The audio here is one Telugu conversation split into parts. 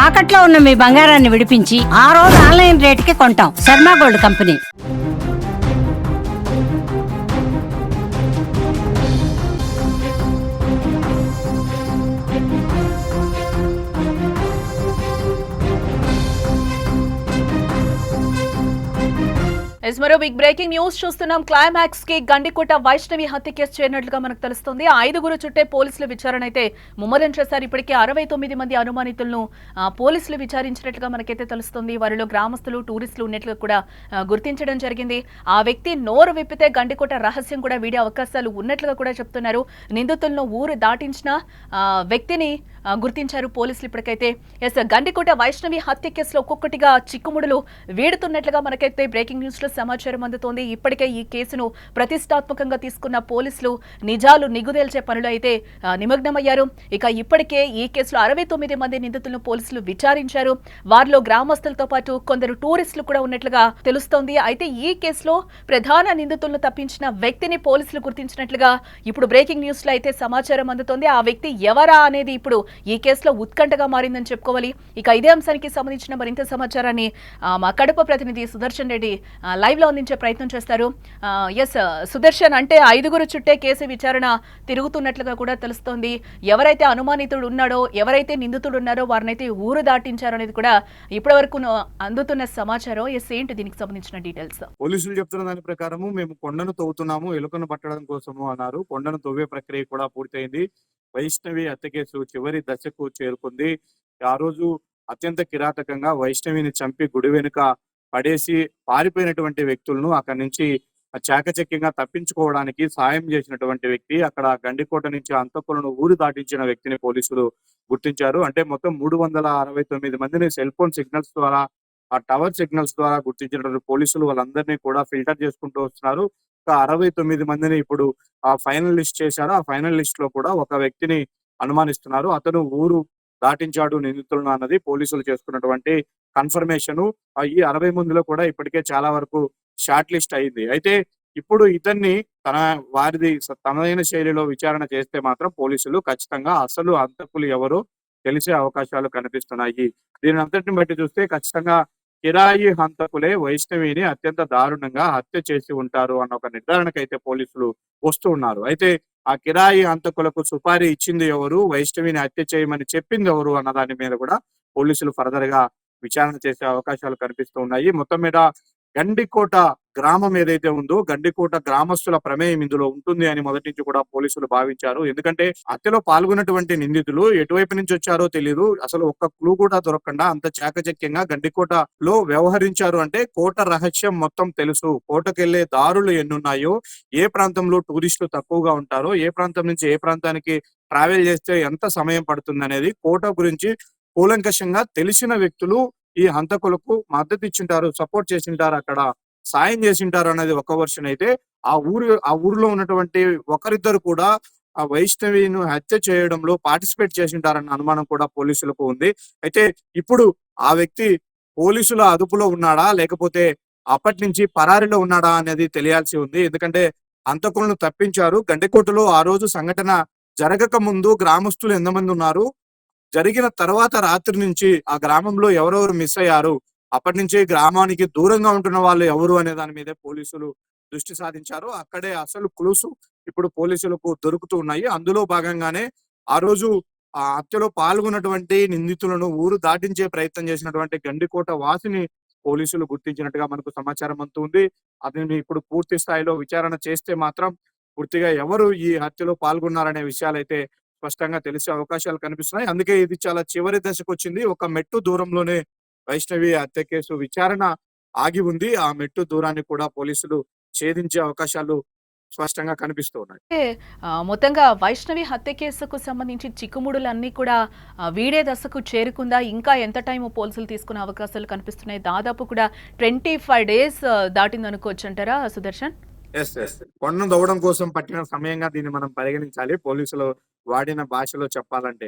తాకట్లో ఉన్న మీ బంగారాన్ని విడిపించి ఆ రోజు ఆన్లైన్ రేటుకి కొంటాం. Sharma gold company. మరో బిగ్ బ్రేకింగ్ న్యూస్ చూస్తున్నాం. క్లైమాక్స్ కి గండికోట వైష్ణవి హత్య కేసు చేరినట్లుగా మనకు తెలుస్తుంది. 5 చుట్టే పోలీసులు విచారణ అయితే ముమ్మరం చేశారు. ఇప్పటికే 69 మంది అనుమానితులను పోలీసులు విచారించినట్లుగా మనకైతే తెలుస్తుంది. వారిలో గ్రామస్తులు, టూరిస్టులు ఉన్నట్లుగా కూడా గుర్తించడం జరిగింది. ఆ వ్యక్తి నోరు విప్పితే గండికోట రహస్యం కూడా వీడే అవకాశాలు ఉన్నట్లుగా కూడా చెప్తున్నారు. నిందితులను ఊరు దాటించిన వ్యక్తిని గుర్తించారు పోలీసులు. ఇప్పటికైతే గండికోట వైష్ణవి హత్య కేసులో ఒక్కొక్కటిగా చిక్కుముడులు వీడుతున్నట్లుగా మనకైతే బ్రేకింగ్ న్యూస్ లో సమాచారం అందుతోంది. ఇప్పటికే ఈ కేసును ప్రతిష్టాత్మకంగా తీసుకున్న పోలీసులు నిజాలు నిగుదేల్చే పనులు అయితే నిమగ్నమయ్యారు. ఇక ఇప్పటికే ఈ కేసులో 69 మంది నిందితులను పోలీసులు విచారించారు. వారిలో గ్రామస్తులతో పాటు కొందరు టూరిస్టులు కూడా ఉన్నట్లుగా తెలుస్తోంది. అయితే ఈ కేసులో ప్రధాన నిందితులను తప్పించిన వ్యక్తిని పోలీసులు గుర్తించినట్లుగా ఇప్పుడు బ్రేకింగ్ న్యూస్ లో అయితే సమాచారం అందుతోంది. ఆ వ్యక్తి ఎవరా అనేది ఇప్పుడు ఈ కేసులో ఉత్కంఠగా మారిందని చెప్పుకోవాలి. ఇక ఇదే అంశానికి సంబంధించిన మరింత సమాచారాన్ని మా కడప ప్రతినిధి సుదర్శన్ రెడ్డి లైవ్ లో అందించే ప్రయత్నం చేస్తారు. సుదర్శన్, అంటే 5 చుట్టే కేసు విచారణ తిరుగుతున్నట్లుగా కూడా తెలుస్తోంది. ఎవరైతే అనుమానితుడు ఉన్నాడో, ఎవరైతే నిందితుడు ఉన్నారో వారినైతే ఊరు దాటించారో అనేది కూడా ఇప్పటి వరకు అందుతున్న సమాచారం. ఏంటి దీనికి సంబంధించిన డీటెయిల్స్? పోలీసులు చెప్తున్న దాని ప్రకారము మేము కొండను తవ్వుతున్నాము, ఎలుకను పట్టడం కోసము అన్నారు. కొండను తవ్వే ప్రక్రియ కూడా పూర్తయింది. వైష్ణవి హత్య కేసు చివరి దశకు చేరుకుంది. ఆ రోజు అత్యంత కిరాతకంగా వైష్ణవిని చంపి గుడి వెనుక పడేసి పారిపోయినటువంటి వ్యక్తులను అక్కడి నుంచి చాకచక్యంగా తప్పించుకోవడానికి సాయం చేసినటువంటి వ్యక్తి, అక్కడ గండికోట నుంచి హంతకులను ఊరు దాటించిన వ్యక్తిని పోలీసులు గుర్తించారు. అంటే మొత్తం 369 మందిని సెల్ ఫోన్ సిగ్నల్స్ ద్వారా, ఆ టవర్ సిగ్నల్స్ ద్వారా గుర్తించినటువంటి పోలీసులు వాళ్ళందరినీ కూడా ఫిల్టర్ చేసుకుంటూ వస్తున్నారు. 69 మందిని ఇప్పుడు ఆ ఫైనల్ లిస్ట్ చేశారు. ఆ ఫైనల్ లిస్ట్ లో కూడా ఒక వ్యక్తిని అనుమానిస్తున్నారు. అతను ఊరు దాటించాడు నిందితులను అన్నది పోలీసులు చేసుకున్నటువంటి కన్ఫర్మేషన్. ఈ 60 మందిలో కూడా ఇప్పటికే చాలా వరకు షార్ట్ లిస్ట్ అయింది. అయితే ఇప్పుడు ఇతన్ని తనదైన శైలిలో విచారణ చేస్తే మాత్రం పోలీసులు ఖచ్చితంగా అసలు హంతకులు ఎవరో తెలిసే అవకాశాలు కనిపిస్తున్నాయి. దీని అంతటిని బట్టి చూస్తే ఖచ్చితంగా కిరాయి హంతకులే వైష్ణవిని అత్యంత దారుణంగా హత్య చేసి ఉంటారు అన్న ఒక నిర్ధారణకైతే పోలీసులు వస్తూ ఉన్నారు. అయితే ఆ కిరాయి హంతకులకు సుపారీ ఇచ్చింది ఎవరు, వైష్ణవిని హత్య చేయమని చెప్పింది ఎవరు అన్న దాని మీద కూడా పోలీసులు ఫర్దర్ గా విచారణ చేసే అవకాశాలు కనిపిస్తూ ఉన్నాయి. మొత్తం మీద గండికోట గ్రామం ఏదైతే ఉందో, గండికోట గ్రామస్తుల ప్రమేయం ఇందులో ఉంటుంది అని మొదటి నుంచి కూడా పోలీసులు భావించారు. ఎందుకంటే హత్యలో పాల్గొన్నటువంటి నిందితులు ఎటువైపు నుంచి వచ్చారో తెలియదు. అసలు ఒక్క క్లూ కూడా దొరకకుండా అంత చాకచక్యంగా గండికోటలో వ్యవహరించారు. అంటే కోట రహస్యం మొత్తం తెలుసు. కోటకెళ్లే దారులు ఎన్నున్నాయో, ఏ ప్రాంతంలో టూరిస్టులు తక్కువగా ఉంటారో, ఏ ప్రాంతం నుంచి ఏ ప్రాంతానికి ట్రావెల్ చేస్తే ఎంత సమయం పడుతుంది అనేది కోట గురించి కూలంకషంగా తెలిసిన వ్యక్తులు ఈ హంతకులకు మద్దతు ఇచ్చింటారు, సపోర్ట్ చేసింటారు, అక్కడ సాయం చేసింటారు అనేది ఒక వర్షన్ అయితే, ఆ ఊరిలో ఉన్నటువంటి ఒకరిద్దరు కూడా ఆ వైష్ణవిను హత్య చేయడంలో పార్టిసిపేట్ చేసింటారన్న అనుమానం కూడా పోలీసులకు ఉంది. అయితే ఇప్పుడు ఆ వ్యక్తి పోలీసుల అదుపులో ఉన్నాడా, లేకపోతే అప్పటి నుంచి పరారిలో ఉన్నాడా అనేది తెలియాల్సి ఉంది. ఎందుకంటే హంతకులను తప్పించారు. గండికోటలో ఆ రోజు సంఘటన జరగక ముందు గ్రామస్తులు ఎంతమంది ఉన్నారు, జరిగిన తర్వాత రాత్రి నుంచి ఆ గ్రామంలో ఎవరెవరు మిస్ అయ్యారు, అప్పటి నుంచి గ్రామానికి దూరంగా ఉంటున్న వాళ్ళు ఎవరు అనే దాని మీదే పోలీసులు దృష్టి సాధించారు. అక్కడే అసలు క్లూస్ ఇప్పుడు పోలీసులకు దొరుకుతూ ఉన్నాయి. అందులో భాగంగానే ఆ రోజు ఆ హత్యలో పాల్గొన్నటువంటి నిందితులను ఊరు దాటించే ప్రయత్నం చేసినటువంటి గండికోట వాసిని పోలీసులు గుర్తించినట్టుగా మనకు సమాచారం అందుతుంది. అతన్ని ఇప్పుడు పూర్తి స్థాయిలో విచారణ చేస్తే మాత్రం పూర్తిగా ఎవరు ఈ హత్యలో పాల్గొన్నారనే విషయాలైతే స్పష్టంగా తెలిసే అవకాశాలు కనిపిస్తున్నాయి. అందుకే ఇది చాలా చివరి దశకు వచ్చింది. ఒక మెట్టు దూరంలోనే వైష్ణవి హత్య కేసు విచారణ ఆగి ఉంది. ఆ మెట్టు దూరాన్ని కూడా పోలీసులు ఛేదించే అవకాశాలు స్పష్టంగా కనిపిస్తూ ఉన్నాయి. మొత్తంగా వైష్ణవి హత్య కేసుకు సంబంధించి చిక్కుముడులన్నీ కూడా వీడే దశకు చేరుకుందా? ఇంకా ఎంత టైం పోలీసులు తీసుకునే అవకాశాలు కనిపిస్తున్నాయి? దాదాపు కూడా 25 days దాటింది అనుకోవచ్చు అంటారా సుదర్శన్? కొండను దవ్వడం కోసం పట్టిన సమయంగా దీన్ని మనం పరిగణించాలి, పోలీసులు వాడిన భాషలో చెప్పాలంటే.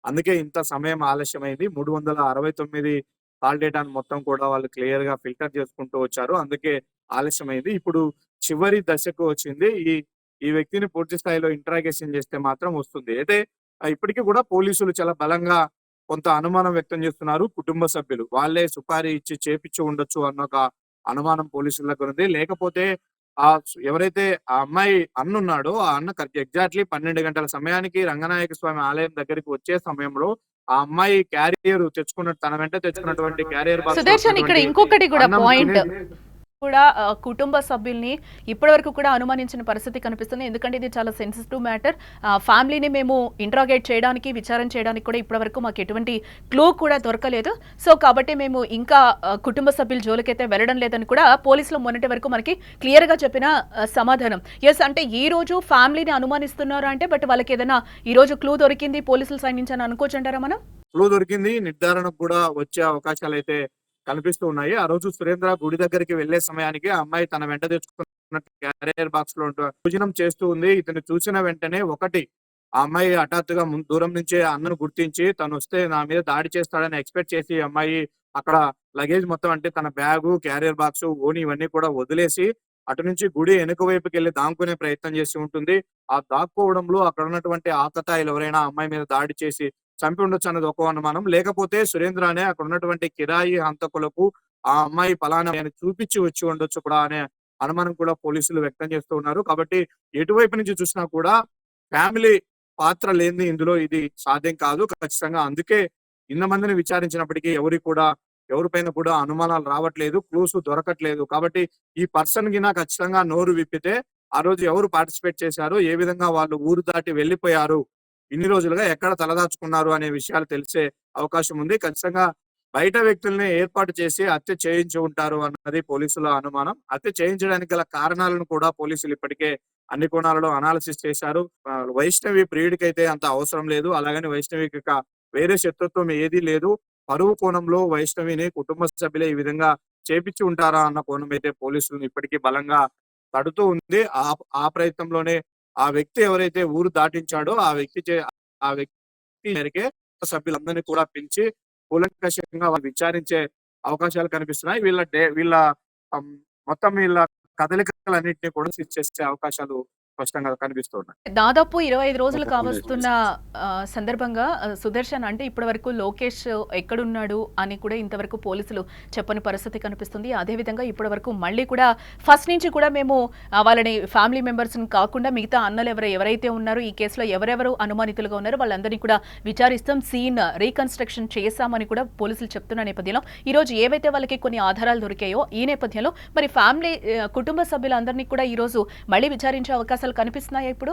అందుకే ఇంత సమయం ఆలస్యమైంది. 369 కాల్ డేటాను మొత్తం కూడా వాళ్ళు క్లియర్ గా ఫిల్టర్ చేసుకుంటూ వచ్చారు. అందుకే ఆలస్యమైంది. ఇప్పుడు చివరి దశకు వచ్చింది. ఈ వ్యక్తిని పూర్తి స్థాయిలో ఇంట్రాగేషన్ చేస్తే మాత్రం వస్తుంది. అయితే ఇప్పటికీ కూడా పోలీసులు చాలా బలంగా కొంత అనుమానం వ్యక్తం చేస్తున్నారు కుటుంబ సభ్యులు. వాళ్ళే సుపారీ ఇచ్చి చేపిచ్చి ఉండొచ్చు అన్న ఒక అనుమానం పోలీసుల దగ్గర ఉంది. లేకపోతే ఎవరైతే ఆ అమ్మాయి అన్నున్నాడో ఆ అన్న ఎగ్జాక్ట్‌లీ 12 గంటల సమయానికి రంగనాయక స్వామి ఆలయం దగ్గరికి వచ్చే సమయంలో ఆ అమ్మాయి క్యారియర్ తెచ్చుకున్న తన వెంట తెచ్చుకున్నటువంటి క్యారియర్ బాక్స్‌లో సుదర్శన్, ఇక్కడ ఉన్నటువంటి ఇంకొకటి కూడా అన్నం పాయింట్ తినేసి కూడా కుటుంబ సభ్యుల్ని ఇప్పటివరకు కూడా అనుమానించిన పరిస్థితి కనిపిస్తుంది. ఎందుకంటే ఇది చాలా సెన్సిటివ్ మ్యాటర్. ఫ్యామిలీని మేము ఇంట్రాగేట్ చేయడానికి, విచారణ చేయడానికి కూడా ఇప్పటివరకు మాకు ఎటువంటి క్లూ కూడా దొరకలేదు. సో కాబట్టి మేము ఇంకా కుటుంబ సభ్యుల జోలికైతే వెళ్ళడం లేదని కూడా పోలీసులు మొన్నటి వరకు మనకి క్లియర్గా చెప్పిన సమాధానం. ఎస్, అంటే ఈ రోజు ఫ్యామిలీని అనుమానిస్తున్నారు అంటే బట్ వాళ్ళకి ఏదైనా ఈ రోజు క్లూ దొరికింది పోలీసుల సైడ్ నుంచి అని అనుకోవచ్చు అంటారా మనం? క్లూ దొరికింది. నిర్ధారణకు కూడా వచ్చే అవకాశాలు అయితే కనిపిస్తూ ఉన్నాయి. ఆ రోజు సురేంద్ర గుడి దగ్గరికి వెళ్లే సమయానికి ఆ అమ్మాయి తన వెంట తెచ్చుకున్న క్యారియర్ బాక్స్ లో భోజనం చేస్తూ ఉంది. ఇతను చూసిన వెంటనే ఆ అమ్మాయి హఠాత్తుగా దూరం నుంచే అన్నను గుర్తించి తను వస్తే నా మీద దాడి చేస్తాడని ఎక్స్పెక్ట్ చేసి అమ్మాయి అక్కడ లగేజ్ మొత్తం అంటే తన బ్యాగు, క్యారియర్ బాక్స్, ఓని ఇవన్నీ కూడా వదిలేసి అటు నుంచి గుడి వెనుక వైపుకి వెళ్లి దాక్కునే ప్రయత్నం చేసి ఉంటుంది. ఆ దాక్కోవడంలో అక్కడ ఉన్నటువంటి ఆకతాయిలు ఎవరైనా అమ్మాయి మీద దాడి చేసి చంపి ఉండొచ్చు అన్నది ఒక అనుమానం. లేకపోతే సురేంద్ర అనే అక్కడ ఉన్నటువంటి కిరాయి హంతకులకు ఆ అమ్మాయి పలానా అని చూపించి వచ్చి ఉండొచ్చు కూడా అనే అనుమానం కూడా పోలీసులు వ్యక్తం చేస్తూ ఉన్నారు. కాబట్టి ఎటువైపు నుంచి చూసినా కూడా ఫ్యామిలీ పాత్ర లేనిది ఇందులో ఇది సాధ్యం కాదు ఖచ్చితంగా. అందుకే ఇంతమందిని విచారించినప్పటికీ ఎవరిపైన కూడా అనుమానాలు రావట్లేదు, క్లూస్ దొరకట్లేదు. కాబట్టి ఈ పర్సన్ గిన ఖచ్చితంగా నోరు విప్పితే ఆ రోజు ఎవరు పార్టిసిపేట్ చేశారు, ఏ విధంగా వాళ్ళు ఊరు దాటి వెళ్లిపోయారు, ఇన్ని రోజులుగా ఎక్కడ తలదాచుకున్నారు అనే విషయాలు తెలిసే అవకాశం ఉంది. ఖచ్చితంగా బయట వ్యక్తుల్ని ఏర్పాటు చేసి హత్య చేయించి ఉంటారు అన్నది పోలీసుల అనుమానం. హత్య చేయించడానికి గల కారణాలను కూడా పోలీసులు ఇప్పటికే అన్ని కోణాలలో అనాలిసిస్ చేశారు. వైష్ణవి ప్రియుడికైతే అంత అవసరం లేదు. అలాగని వైష్ణవికి వేరే శత్రుత్వం ఏదీ లేదు. పరువు కోణంలో వైష్ణవిని కుటుంబ సభ్యులే ఈ విధంగా చేపించి ఉంటారా అన్న కోణం అయితే పోలీసులను ఇప్పటికీ బలంగా తడుతూ ఉంది. ఆ ప్రయత్నంలోనే ఆ వ్యక్తి ఎవరైతే ఊరు దాటించాడో ఆ వ్యక్తి మేరకే సభ్యులందరినీ కూడా పిలిచి కూలంకషంగా వాళ్ళు విచారించే అవకాశాలు కనిపిస్తున్నాయి. వీళ్ళ మొత్తం వీళ్ళ కదలికలన్నింటినీ కూడా చేసే అవకాశాలు స్పష్టంగా కనిపిస్తున్నాయి. దాదాపు 25 రోజులు కావస్తున్న సందర్భంగా సుదర్శన్, అంటే ఇప్పటి వరకు లోకేష్ ఎక్కడున్నాడు అని కూడా ఇంతవరకు పోలీసులు చెప్పని పరిస్థితి కనిపిస్తుంది. అదేవిధంగా ఇప్పటి వరకు మళ్ళీ కూడా ఫస్ట్ నుంచి కూడా మేము వాళ్ళని ఫ్యామిలీ మెంబర్స్ని కాకుండా మిగతా అన్నలు ఎవరైతే ఉన్నారో ఈ కేసులో ఎవరెవరు అనుమానితులుగా ఉన్నారో వాళ్ళందరినీ కూడా విచారిస్తాం, సీన్ రీకన్స్ట్రక్షన్ చేశామని కూడా పోలీసులు చెప్తున్న నేపథ్యంలో ఈరోజు ఏవైతే వాళ్ళకి కొన్ని ఆధారాలు దొరికాయో ఈ నేపథ్యంలో మరి ఫ్యామిలీ కుటుంబ సభ్యులందరినీ కూడా ఈరోజు మళ్ళీ విచారించే అవకాశం కనిపిస్తున్నాయా ఇప్పుడు?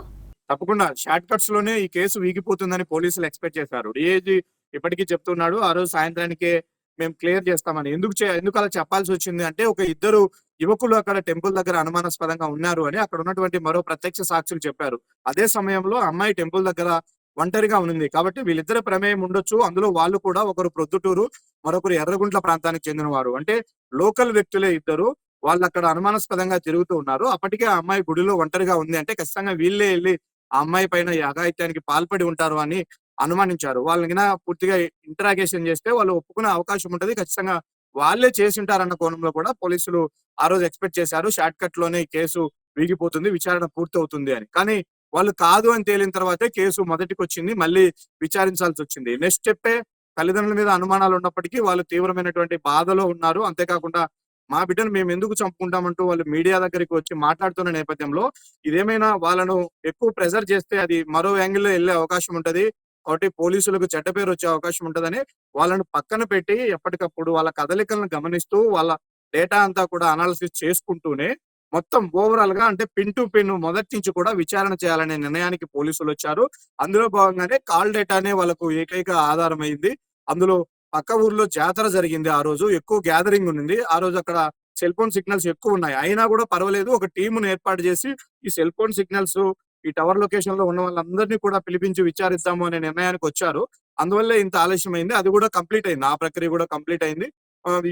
తప్పకుండా షార్ట్ కట్స్ లోనే ఈ కేసు వీగిపోతుందని పోలీసులు ఎక్స్పెక్ట్ చేశారు. డిఐజీ ఇప్పటికీ చెప్తున్నాడు ఆ రోజు సాయంత్రానికే మేము క్లియర్ చేస్తామని. ఎందుకు అలా చెప్పాల్సి వచ్చింది అంటే ఒక ఇద్దరు యువకులు అక్కడ టెంపుల్ దగ్గర అనుమానాస్పదంగా ఉన్నారు అని అక్కడ ఉన్నటువంటి మరో ప్రత్యక్ష సాక్షులు చెప్పారు. అదే సమయంలో అమ్మాయి టెంపుల్ దగ్గర ఒంటరిగా ఉంది కాబట్టి వీళ్ళిద్దరి ప్రమేయం ఉండొచ్చు. అందులో వాళ్ళు కూడా ఒకరు ప్రొద్దుటూరు, మరొకరు ఎర్రగుంట్ల ప్రాంతానికి చెందినవారు. అంటే లోకల్ వ్యక్తులే ఇద్దరు. వాళ్ళు అక్కడ అనుమానాస్పదంగా తిరుగుతూ ఉన్నారు. అప్పటికే ఆ అమ్మాయి గుడిలో ఒంటరిగా ఉంది అంటే ఖచ్చితంగా వీళ్ళే వెళ్ళి ఆ అమ్మాయి పైన ఈ అఘాయిత్యానికి పాల్పడి ఉంటారు అని అనుమానించారు. వాళ్ళని పూర్తిగా ఇంటరాగేషన్ చేస్తే వాళ్ళు ఒప్పుకునే అవకాశం ఉంటది. ఖచ్చితంగా వాళ్ళే చేసి ఉంటారన్న కోణంలో కూడా పోలీసులు ఆ రోజు ఎక్స్పెక్ట్ చేశారు. షార్ట్ కట్ లోనే ఈ కేసు వీగిపోతుంది, విచారణ పూర్తవుతుంది అని. కానీ వాళ్ళు కాదు అని తేలిన తర్వాతే కేసు మొదటికి వచ్చింది, మళ్ళీ విచారించాల్సి వచ్చింది. నెక్స్ట్ స్టెప్పే తల్లిదండ్రుల మీద అనుమానాలు ఉన్నప్పటికీ వాళ్ళు తీవ్రమైనటువంటి బాధలో ఉన్నారు. అంతేకాకుండా మా బిడ్డను మేము ఎందుకు చంపుకుంటామంటూ వాళ్ళు మీడియా దగ్గరికి వచ్చి మాట్లాడుతున్న నేపథ్యంలో ఇదేమైనా వాళ్ళను ఎక్కువ ప్రెజర్ చేస్తే అది మరో యాంగిల్లో వెళ్లే అవకాశం ఉంటది. కాబట్టి పోలీసులకు చెడ్డ పేరు వచ్చే అవకాశం ఉంటదని వాళ్ళను పక్కన పెట్టి ఎప్పటికప్పుడు వాళ్ళ కదలికలను గమనిస్తూ వాళ్ళ డేటా అంతా కూడా అనాలిసిస్ చేసుకుంటూనే మొత్తం ఓవరాల్ గా అంటే పిన్ టు పిన్ మొదటి నుంచి కూడా విచారణ చేయాలనే నిర్ణయానికి పోలీసులు వచ్చారు. అందులో భాగంగానే కాల్ డేటానే వాళ్ళకు ఏకైక ఆధారం అయింది. అందులో పక్క ఊర్లో జాతర జరిగింది. ఆ రోజు ఎక్కువ గ్యాదరింగ్ ఉంది. ఆ రోజు అక్కడ సెల్ ఫోన్ సిగ్నల్స్ ఎక్కువ ఉన్నాయి. అయినా కూడా పర్వాలేదు, ఒక టీమును ఏర్పాటు చేసి ఈ సెల్ ఫోన్ సిగ్నల్స్ ఈ టవర్ లొకేషన్ లో ఉన్న వాళ్ళందరినీ కూడా పిలిపించి విచారిద్దాము అనే నిర్ణయానికి వచ్చారు. అందువల్ల ఇంత ఆలస్యం అయింది. అది కూడా కంప్లీట్ అయింది. ఆ ప్రక్రియ కూడా కంప్లీట్ అయింది.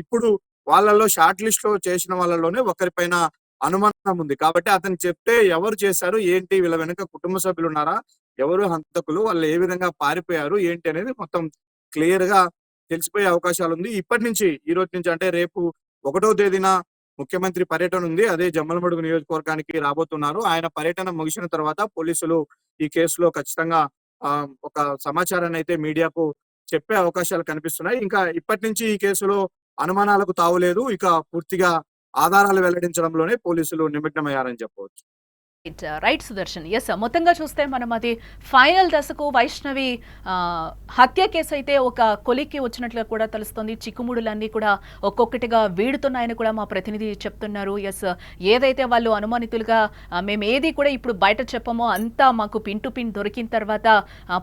ఇప్పుడు వాళ్ళలో షార్ట్ లిస్ట్ లో చేసిన వాళ్ళలోనే ఒకరిపైన అనుమానం ఉంది. కాబట్టి అతను చెప్తే ఎవరు చేశారు, ఏంటి, వీళ్ళ వెనుక కుటుంబ సభ్యులు ఉన్నారా, ఎవరు హంతకులు, వాళ్ళు ఏ విధంగా పారిపోయారు, ఏంటి అనేది మొత్తం క్లియర్ గా తెలిసిపోయే అవకాశాలు ఉంది. ఇప్పటి నుంచి ఈ రోజు నుంచి అంటే రేపు 1వ తేదీన ముఖ్యమంత్రి పర్యటన ఉంది. అదే జమ్మలమడుగు నియోజకవర్గానికి రాబోతున్నారు. ఆయన పర్యటన ముగిసిన తర్వాత పోలీసులు ఈ కేసులో ఖచ్చితంగా ఒక సమాచారాన్ని అయితే మీడియాకు చెప్పే అవకాశాలు కనిపిస్తున్నాయి. ఇంకా ఇప్పటి నుంచి ఈ కేసులో అనుమానాలకు తావులేదు. ఇక పూర్తిగా ఆధారాలు వెల్లడించడంలోనే పోలీసులు నిమగ్నమయ్యారని చెప్పవచ్చు. రైట్ సుదర్శన్. ఎస్, మొత్తంగా చూస్తే మనం అది ఫైనల్ దశకు వైష్ణవి హత్య కేసు అయితే ఒక కొలిక్కి వచ్చినట్లుగా కూడా తెలుస్తుంది. చిక్కుముడులన్నీ కూడా ఒక్కొక్కటిగా వీడుతున్నాయని కూడా మా ప్రతినిధి చెప్తున్నారు. ఎస్, ఏదైతే వాళ్ళు అనుమానితులుగా మేము ఏది కూడా ఇప్పుడు బయట చెప్పమో అంతా మాకు పిన్ టు పిన్ దొరికిన తర్వాత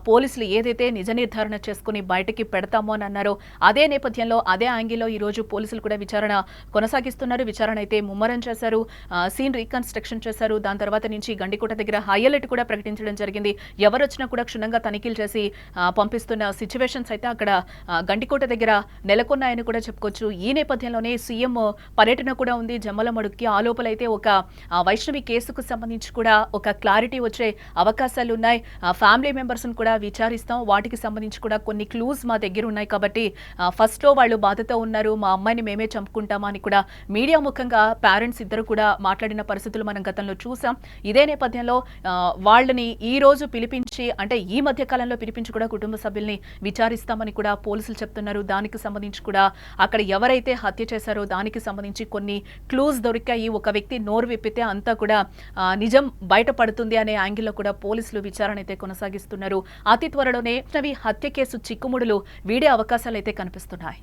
పోలీసులు ఏదైతే నిజ నిర్ధారణ చేసుకుని బయటకి పెడతామో అని అన్నారో అదే నేపథ్యంలో అదే యాంగిల్లో ఈ రోజు పోలీసులు కూడా విచారణ కొనసాగిస్తున్నారు. విచారణ అయితే ముమ్మరం చేశారు, సీన్ రీకన్స్ట్రక్షన్ చేశారు. దాని తర్వాత నుంచి గండికోట దగ్గర హై అలర్ట్ కూడా ప్రకటించడం జరిగింది. ఎవరు వచ్చినా కూడా క్షుణ్ణంగా తనిఖీలు చేసి పంపిస్తున్న సిచ్యువేషన్స్ అయితే అక్కడ గండికోట దగ్గర నెలకొన్నాయని కూడా చెప్పుకోవచ్చు. ఈ నేపథ్యంలోనే సీఎం పర్యటన కూడా ఉంది జమ్మలమడుగుకి. ఆ లోపలైతే ఒక వైష్ణవి కేసుకు సంబంధించి కూడా ఒక క్లారిటీ వచ్చే అవకాశాలు ఉన్నాయి. ఫ్యామిలీ మెంబర్స్ని కూడా విచారిస్తాం. వాటికి సంబంధించి కూడా కొన్ని క్లూస్ మా దగ్గర ఉన్నాయి కాబట్టి ఫస్ట్లో వాళ్ళు బాధతో ఉన్నారు, మా అమ్మాయిని మేమే చంపుకుంటామా అని కూడా మీడియా ముఖంగా పేరెంట్స్ ఇద్దరు కూడా మాట్లాడిన పరిస్థితులు మనం గతంలో చూసాం. ఇదే నేపథ్యంలో వాళ్ళని ఈ రోజు పిలిపించి, అంటే ఈ మధ్య కాలంలో పిలిపించి కూడా కుటుంబ సభ్యుల్ని విచారిస్తామని కూడా పోలీసులు చెప్తున్నారు. దానికి సంబంధించి కూడా అక్కడ ఎవరైతే హత్య చేశారో దానికి సంబంధించి కొన్ని క్లూస్ దొరికాయి. ఒక వ్యక్తి నోరు విప్పితే అంతా కూడా నిజం బయటపడుతుంది అనే యాంగిల్లో కూడా పోలీసులు విచారణ అయితే కొనసాగిస్తున్నారు. అతి త్వరలోనే హత్య కేసు చిక్కుముడులు వీడే అవకాశాలు అయితే కనిపిస్తున్నాయి.